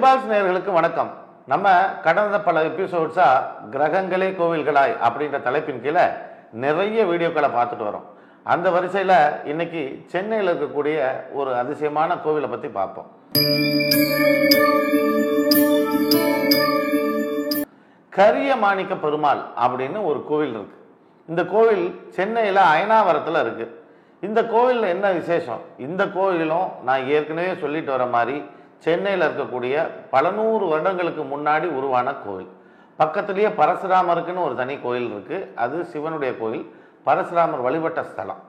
Eyeballs நேயர்களுக்கு வணக்கம். நம்ம கடந்த பல எபிசோட்ஸா கிரகங்களே கோவில்களாய் அப்படின்ற தலைப்பின் கீழே நிறைய வீடியோக்களை பார்த்துட்டு வரோம். அந்த வரிசையில் இன்னைக்கு சென்னையில் இருக்கக்கூடிய ஒரு அதிசயமான கோவிலை பற்றி பார்ப்போம். கரிய மாணிக்க பெருமாள் அப்படின்னு ஒரு கோவில் இருக்கு. இந்த கோவில் சென்னையில் அயனாவரத்தில் இருக்கு. இந்த கோவிலில் என்ன விசேஷம்? இந்த கோவிலும் நான் ஏற்கனவே சொல்லிட்டு வர மாதிரி சென்னையில் இருக்கக்கூடிய பல நூறு வருடங்களுக்கு முன்னாடி உருவான கோவில். பக்கத்திலேயே பரசுராமருக்குன்னு ஒரு தனி கோயில் இருக்கு. அது சிவனுடைய கோயில், பரசுராமர் வழிபட்ட ஸ்தலம்.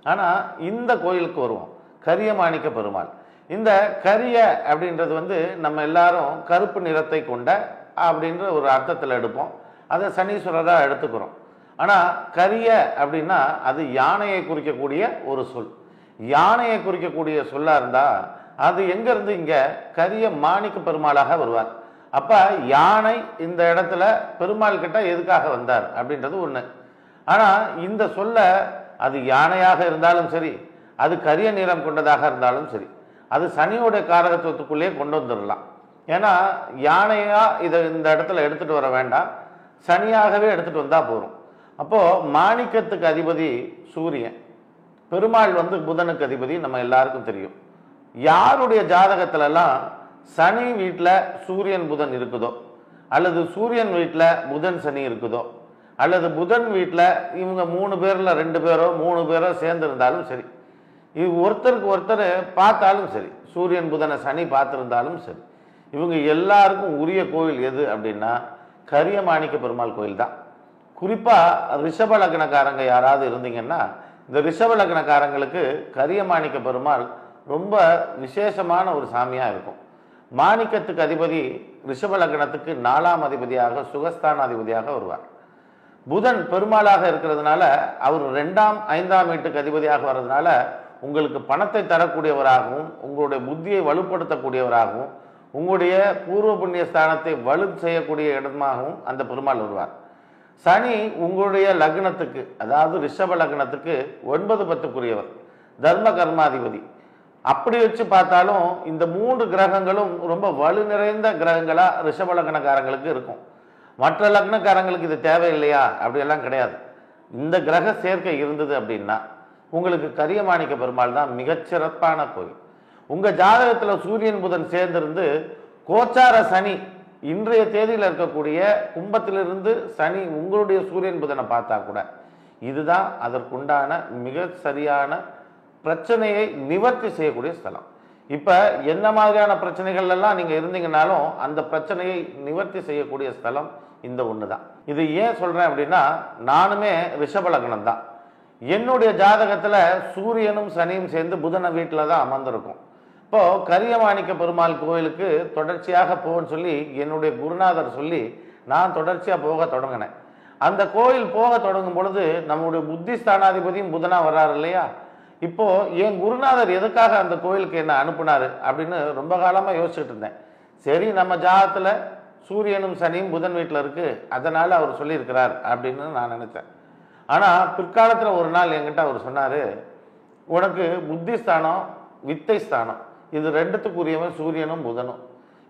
ஆனால் இந்த கோயிலுக்கு வருவோம், கரிய மாணிக்க பெருமாள். இந்த கரிய அப்படின்றது நம்ம எல்லாரும் கருப்பு நிறத்தை கொண்ட அப்படின்ற ஒரு அர்த்தத்தில் எடுப்போம். அதை சனீஸ்வரராக எடுத்துக்கிறோம். ஆனால் கரிய அப்படின்னா அது யானையை குறிக்கக்கூடிய ஒரு சொல். யானையை குறிக்கக்கூடிய சொல்லா இருந்தால் அது எங்கேருந்து இங்கே கரிய மாணிக்க பெருமாளாக வருவார். அப்போ யானை இந்த இடத்துல பெருமாள் கிட்ட எதுக்காக வந்தார் அப்படின்றது ஒன்று. ஆனால் இந்த சொல்ல அது யானையாக இருந்தாலும் சரி, அது கரிய நிறம் கொண்டதாக இருந்தாலும் சரி, அது சனியோடைய காரகத்துவத்துக்குள்ளேயே கொண்டு வந்துடலாம். ஏன்னா யானையா இதை இந்த இடத்துல எடுத்துகிட்டு வர வேண்டாம், சனியாகவே எடுத்துகிட்டு வந்தால் போகிறோம். அப்போது மாணிக்கத்துக்கு அதிபதி சூரியன், பெருமாள் புதனுக்கு அதிபதி நம்ம எல்லாருக்கும் தெரியும். யாருடைய ஜாதகத்திலலாம் சனி வீட்டில் சூரியன் புதன் இருக்குதோ, அல்லது சூரியன் வீட்டில் புதன் சனி இருக்குதோ, அல்லது புதன் வீட்டில் இவங்க 3 பேரில் 2 பேரோ 3 பேரோ சேர்ந்து இருந்தாலும் சரி, இது ஒருத்தருக்கு ஒருத்தர் பார்த்தாலும் சரி, சூரியன் புதனை சனி பார்த்துருந்தாலும் சரி, இவங்க எல்லாருக்கும் உரிய கோவில் எது அப்படின்னா கரிய மாணிக்க பெருமாள் கோயில் தான். குறிப்பாக ரிஷப லக்னக்காரங்க யாராவது இருந்தீங்கன்னா, இந்த ரிஷப லக்னக்காரங்களுக்கு கரிய மாணிக்க பெருமாள் ரொம்ப விசேஷமான ஒரு சாமியாக இருக்கும். மாணிக்கத்துக்கு அதிபதி ரிஷப லக்னத்துக்கு 4ஆம் அதிபதியாக சுகஸ்தானாதிபதியாக வருவார். புதன் பெருமாளாக இருக்கிறதுனால அவர் 2ஆம் 5ஆம் வீட்டுக்கு அதிபதியாக வர்றதுனால உங்களுக்கு பணத்தை தரக்கூடியவராகவும், உங்களுடைய புத்தியை வலுப்படுத்தக்கூடியவராகவும், உங்களுடைய பூர்வ புண்ணிய ஸ்தானத்தை வலு செய்யக்கூடிய இடமாகவும் அந்த பெருமாள் வருவார். சனி உங்களுடைய லக்னத்துக்கு, அதாவது ரிஷப லக்னத்துக்கு 9, 10க்குரியவர், தர்ம கர்மாதிபதி. அப்படி வச்சு பார்த்தாலும் இந்த 3 கிரகங்களும் ரொம்ப வலு நிறைந்த கிரகங்களா ரிஷப லக்னக்காரங்களுக்கு இருக்கும். மற்ற லக்னக்காரங்களுக்கு இது தேவையில்லையா அப்படியெல்லாம் கிடையாது. இந்த கிரக சேர்க்கை இருந்தது அப்படின்னா உங்களுக்கு கரிய மாணிக்க பெருமாள் தான் மிகச்சிறப்பான கோயில். உங்கள் ஜாதகத்தில் சூரியன் புதன் சேர்ந்திருந்து கோச்சார சனி இன்றைய தேதியில் இருக்கக்கூடிய கும்பத்திலிருந்து சனி உங்களுடைய சூரியன் புதனை பார்த்தா கூட இதுதான் அதற்குண்டான மிக சரியான பிரச்சனையை நிவர்த்தி செய்யக்கூடிய ஸ்தலம். இப்போ என்ன மாதிரியான பிரச்சனைகள் எல்லாம் நீங்கள் இருந்தீங்கன்னாலும் அந்த பிரச்சனையை நிவர்த்தி செய்யக்கூடிய ஸ்தலம் இந்த ஒன்று தான். இது ஏன் சொல்கிறேன் அப்படின்னா, நானுமே ரிஷப லக்னம் தான். என்னுடைய ஜாதகத்தில் சூரியனும் சனியும் சேர்ந்து புதன வீட்டில் தான் அமர்ந்திருக்கும். இப்போது கரிய மாணிக்க பெருமாள் கோயிலுக்கு தொடர்ச்சியாக போகன்னு சொல்லி என்னுடைய குருநாதர் சொல்லி நான் தொடர்ச்சியாக போக தொடங்கினேன். அந்த கோயில் போக தொடங்கும் பொழுது நம்முடைய புத்தி ஸ்தானாதிபதியும் புதனாக வர்றாரு இல்லையா. இப்போது என் குருநாதர் எதுக்காக அந்த கோயிலுக்கு என்ன அனுப்புனார் அப்படின்னு ரொம்ப காலமாக யோசிச்சுட்டு இருந்தேன். சரி, நம்ம ஜாதகத்தில் சூரியனும் சனியும் புதன் வீட்டில் இருக்குது, அதனால் அவர் சொல்லியிருக்கிறார் அப்படின்னு நான் நினச்சேன். ஆனால் பிற்காலத்தில் ஒரு நாள் என்கிட்ட அவர் சொன்னார், உனக்கு புத்தி ஸ்தானம் வித்தை ஸ்தானம் இது 2த்துக்குரியவன் சூரியனும் புதனும்.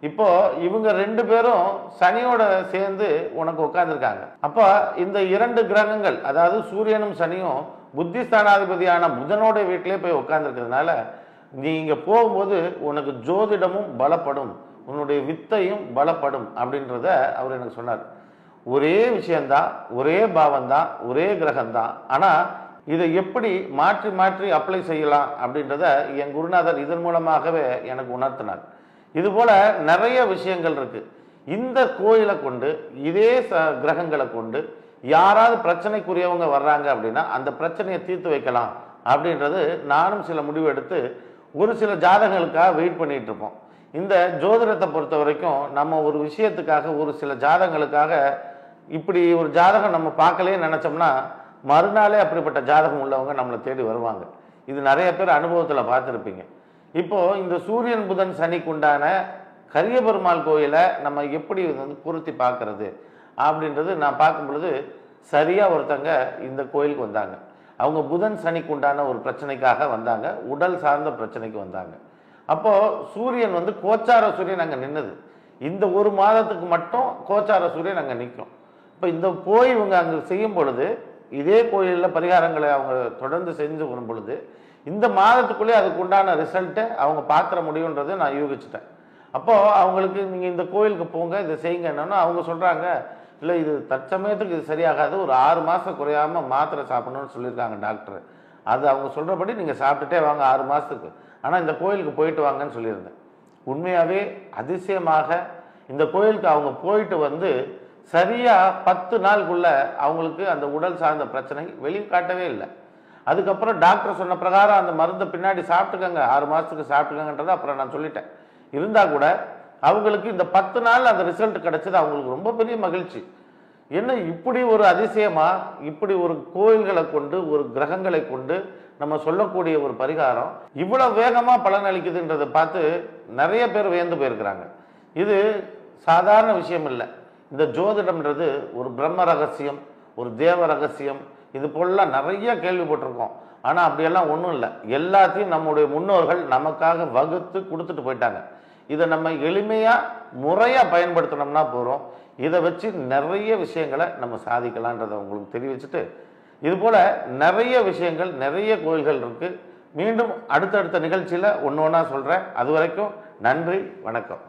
இப்போது இவங்க 2 பேரும் சனியோட சேர்ந்து உனக்கு உட்காந்துருக்காங்க. அப்போ இந்த 2 கிரகங்கள், அதாவது சூரியனும் சனியும் புத்திஸ்தானாதிபதியான புதனோட வீட்டிலே போய் உட்காந்துருக்கிறதுனால நீ இங்கே போகும்போது உனக்கு ஜோதிடமும் பலப்படும், உன்னுடைய வித்தையும் பலப்படும் அப்படின்றத அவர் எனக்கு சொன்னார். ஒரே விஷயந்தான், ஒரே பாவம்தான், ஒரே கிரகம்தான். ஆனால் இதை எப்படி மாற்றி மாற்றி அப்ளை செய்யலாம் அப்படின்றத என் குருநாதர் இதன் மூலமாகவே எனக்கு உணர்த்தினார். இதுபோல் நிறைய விஷயங்கள் இருக்குது. இந்த கோயிலை கொண்டு, இதே கிரகங்களை கொண்டு யாராவது பிரச்சனைக்குரியவங்க வர்றாங்க அப்படின்னா அந்த பிரச்சனையை தீர்த்து வைக்கலாம் அப்படின்றது நானும் சில முடிவு எடுத்து ஒரு சில ஜாதகங்களுக்காக வெயிட் பண்ணிகிட்டு இருப்போம். இந்த ஜோதிடத்தை பொறுத்த வரைக்கும் நம்ம ஒரு விஷயத்துக்காக ஒரு சில ஜாதகங்களுக்காக இப்படி ஒரு ஜாதகம் நம்ம பார்க்கலே நினச்சோம்னா மறுநாளே அப்படிப்பட்ட ஜாதகம் உள்ளவங்க நம்மளை தேடி வருவாங்க. இது நிறைய பேர் அனுபவத்தில் பார்த்துருப்பீங்க. இப்போது இந்த சூரியன் புதன் சனிக்குண்டான கரிய பெருமாள் கோயிலை நம்ம எப்படி பொருத்தி பார்க்கறது அப்படின்றது நான் பார்க்கும் பொழுது சரியாக ஒருத்தங்க இந்த கோயிலுக்கு வந்தாங்க. அவங்க புதன் சனிக்கு உண்டான ஒரு பிரச்சனைக்காக வந்தாங்க, உடல் சார்ந்த பிரச்சனைக்கு வந்தாங்க. அப்போது சூரியன் கோச்சார சூரியன் அங்கே நின்றுது. இந்த ஒரு மாதத்துக்கு மட்டும் கோச்சார சூரியன் அங்கே நிற்கும். இப்போ இந்த போய் இவங்க அங்கே செய்யும் பொழுது, இதே கோயிலில் பரிகாரங்களை அவங்க தொடர்ந்து செஞ்சு வரும் பொழுது, இந்த மாதத்துக்குள்ளே அதுக்கு உண்டான ரிசல்ட்டை அவங்க பார்த்துட முடியுன்றதை நான் யூகிச்சிட்டேன். அப்போது அவங்களுக்கு நீங்கள் இந்த கோயிலுக்கு போங்க, இதை செய்யுங்க என்னன்னா அவங்க சொல்கிறாங்க, இல்லை இது தற்சமயத்துக்கு இது சரியாகாது, ஒரு 6 மாதம் குறையாமல் மாத்திரை சாப்பிடணும்னு சொல்லியிருக்காங்க டாக்டர். அது அவங்க சொல்கிறபடி நீங்கள் சாப்பிட்டுட்டே வாங்க 6 மாதத்துக்கு, ஆனால் இந்த கோயிலுக்கு போயிட்டு வாங்கன்னு சொல்லியிருந்தேன். உண்மையாகவே அதிசயமாக இந்த கோயிலுக்கு அவங்க போயிட்டு வந்து சரியாக 10 நாளுக்குள்ள அவங்களுக்கு அந்த உடல் சார்ந்த பிரச்சனை வெளிக்காட்டவே இல்லை. அதுக்கப்புறம் டாக்டர் சொன்ன பிரகாரம் அந்த மருந்தை பின்னாடி சாப்பிட்டுக்கங்க, 6 மாதத்துக்கு சாப்பிட்டுக்கங்கன்றதை அப்புறம் நான் சொல்லிட்டேன். இருந்தால் கூட அவங்களுக்கு இந்த 10 நாள் அந்த ரிசல்ட் கிடைச்சது அவங்களுக்கு ரொம்ப பெரிய மகிழ்ச்சி. என்ன இப்படி ஒரு அதிசயமா, இப்படி ஒரு கோயில்களை கொண்டு, ஒரு கிரகங்களை கொண்டு நம்ம சொல்லக்கூடிய ஒரு பரிகாரம் இவ்வளவு வேகமா பலன் அளிக்குதுன்றதை பார்த்து நிறைய பேர் வியந்து போயிருக்கிறாங்க. இது சாதாரண விஷயம் இல்லை. இந்த ஜோதிடம்ன்றது ஒரு பிரம்ம ரகசியம், ஒரு தேவ ரகசியம், இது போலாம் நிறைய கேள்விப்பட்டிருக்கோம். ஆனால் அப்படியெல்லாம் ஒன்றும் இல்லை. எல்லாத்தையும் நம்முடைய முன்னோர்கள் நமக்காக வகுத்து கொடுத்துட்டு போயிட்டாங்க. இதை நம்ம எளிமையாக முறையாக பயன்படுத்தினோம்னா போகிறோம். இதை வச்சு நிறைய விஷயங்களை நம்ம சாதிக்கலான்றதை உங்களுக்கு தெரிவிச்சுட்டு, இதுபோல் நிறைய விஷயங்கள், நிறைய கோயில்கள் இருக்குது. மீண்டும் அடுத்தடுத்த நிகழ்ச்சியில் ஒன்று ஒன்றா சொல்கிறேன். அது வரைக்கும் நன்றி, வணக்கம்.